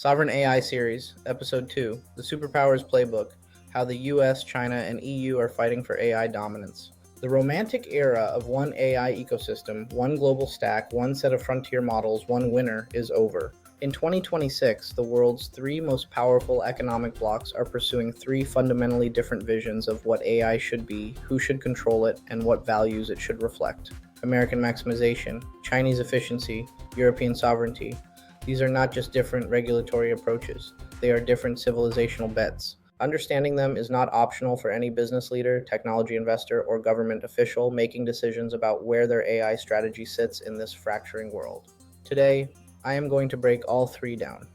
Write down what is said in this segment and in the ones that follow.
Sovereign AI Series, Episode 2, The Superpowers Playbook, How the US, China, and EU are Fighting for AI Dominance. The romantic era of one AI ecosystem, one global stack, one set of frontier models, one winner is over. In 2026, the world's three most powerful economic blocs are pursuing three fundamentally different visions of what AI should be, who should control it, and what values it should reflect. American maximization, Chinese efficiency, European sovereignty. These are not just different regulatory approaches, they are different civilizational bets. Understanding them is not optional for any business leader, technology investor, or government official making decisions about where their AI strategy sits in this fracturing world. Today, I am going to break all three down,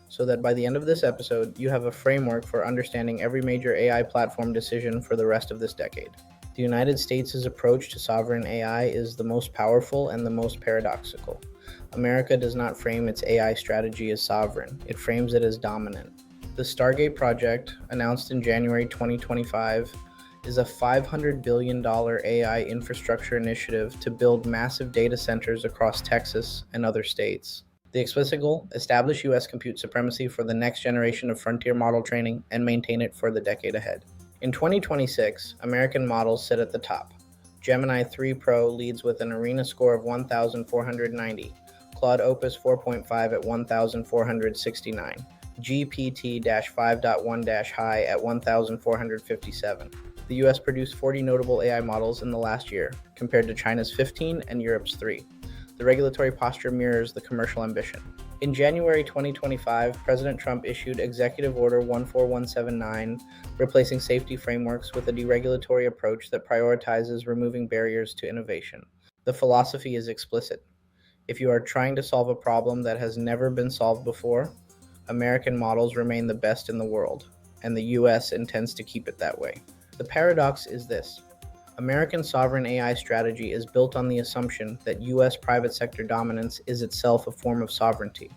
so that by the end of this episode, you have a framework for understanding every major AI platform decision for the rest of this decade. The United States' approach to sovereign AI is the most powerful and the most paradoxical. America does not frame its AI strategy as sovereign, it frames it as dominant. The Stargate project, announced in January 2025, is a $500 billion AI infrastructure initiative to build massive data centers across Texas and other states. The explicit goal: establish U.S. compute supremacy for the next generation of frontier model training and maintain it for the decade ahead. In 2026, American models sit at the top. Gemini 3 Pro leads with an ARENA score of 1,490, Claude Opus 4.5 at 1,469, GPT-5.1-High at 1,457. The US produced 40 notable AI models in the last year, compared to China's 15 and Europe's 3. The regulatory posture mirrors the commercial ambition. In January 2025, President Trump issued Executive Order 14179, replacing safety frameworks with a deregulatory approach that prioritizes removing barriers to innovation. The philosophy is explicit. If you are trying to solve a problem that has never been solved before, American models remain the best in the world, and the US intends to keep it that way. The paradox is this. American sovereign AI strategy is built on the assumption that US private sector dominance is itself a form of sovereignty.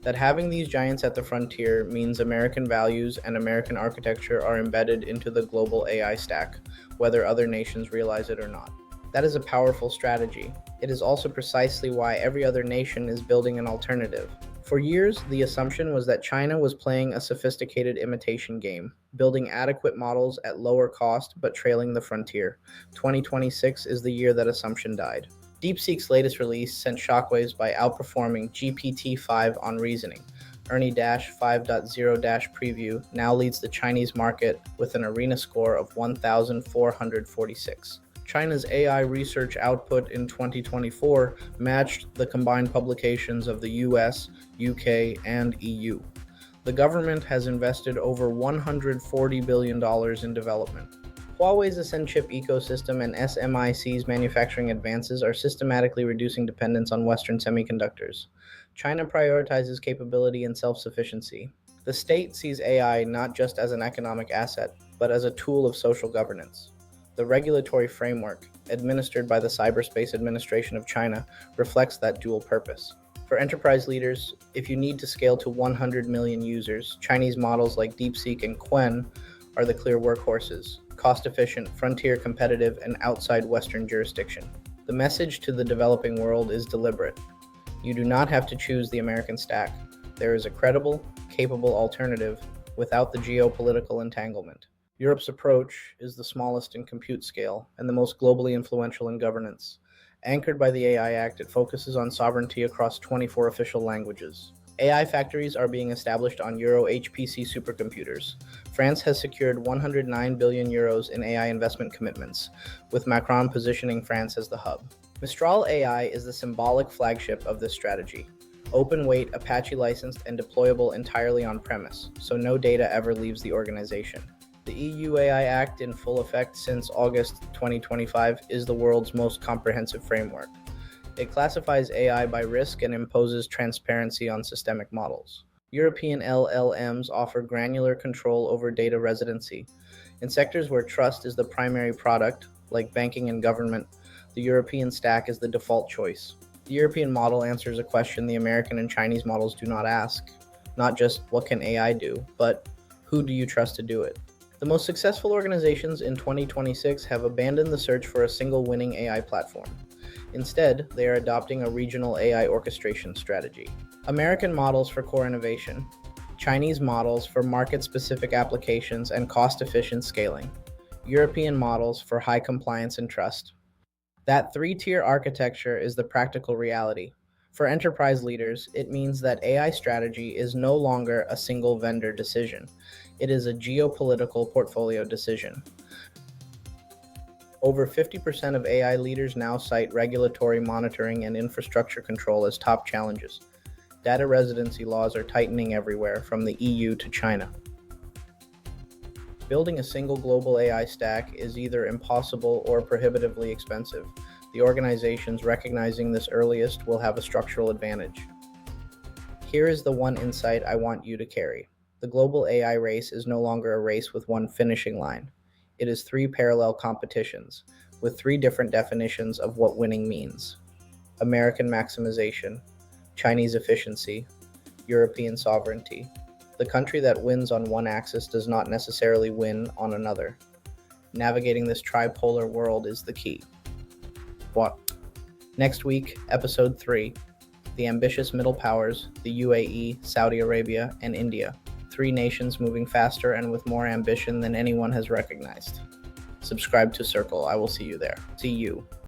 That having these giants at the frontier means American values and American architecture are embedded into the global AI stack, whether other nations realize it or not. That is a powerful strategy. It is also precisely why every other nation is building an alternative. For years, the assumption was that China was playing a sophisticated imitation game, building adequate models at lower cost but trailing the frontier. 2026 is the year that assumption died. DeepSeek's latest release sent shockwaves by outperforming GPT-5 on reasoning. Ernie-5.0- preview now leads the Chinese market with an ARENA score of 1,446. China's AI research output in 2024 matched the combined publications of the US, UK, and EU. The government has invested over $140 billion in development. Huawei's Ascend chip ecosystem and SMIC's manufacturing advances are systematically reducing dependence on Western semiconductors. China prioritizes capability and self-sufficiency. The state sees AI not just as an economic asset, but as a tool of social governance. The regulatory framework, administered by the Cyberspace Administration of China, reflects that dual purpose. For enterprise leaders, if you need to scale to 100 million users, Chinese models like DeepSeek and Qwen are the clear workhorses, cost-efficient, frontier competitive, and outside Western jurisdiction. The message to the developing world is deliberate. You do not have to choose the American stack. There is a credible, capable alternative without the geopolitical entanglement. Europe's approach is the smallest in compute scale and the most globally influential in governance. Anchored by the AI Act, it focuses on sovereignty across 24 official languages. AI factories are being established on Euro HPC supercomputers. France has secured 109 billion euros in AI investment commitments, with Macron positioning France as the hub. Mistral AI is the symbolic flagship of this strategy. Open weight, Apache licensed, and deployable entirely on-premise, so no data ever leaves the organization. The EU AI Act, in full effect since August 2025, is the world's most comprehensive framework. It classifies AI by risk and imposes transparency on systemic models. European LLMs offer granular control over data residency. In sectors where trust is the primary product, like banking and government, the European stack is the default choice. The European model answers a question the American and Chinese models do not ask. Not just, what can AI do, but who do you trust to do it? The most successful organizations in 2026 have abandoned the search for a single winning AI platform. Instead, they are adopting a regional AI orchestration strategy. American models for core innovation. Chinese models for market-specific applications and cost-efficient scaling. European models for high compliance and trust. That three-tier architecture is the practical reality. For enterprise leaders, it means that AI strategy is no longer a single vendor decision. It is a geopolitical portfolio decision. Over 50% of AI leaders now cite regulatory monitoring and infrastructure control as top challenges. Data residency laws are tightening everywhere, from the EU to China. Building a single global AI stack is either impossible or prohibitively expensive. The organizations recognizing this earliest will have a structural advantage. Here is the one insight I want you to carry. The global AI race is no longer a race with one finishing line. It is three parallel competitions, with three different definitions of what winning means: American maximization, Chinese efficiency, European sovereignty. The country that wins on one axis does not necessarily win on another. Navigating this tripolar world is the key. What? Next week, Episode 3, the ambitious middle powers, the UAE, Saudi Arabia, and India. Three nations moving faster and with more ambition than anyone has recognized. Subscribe to SCircle. I will see you there. See you.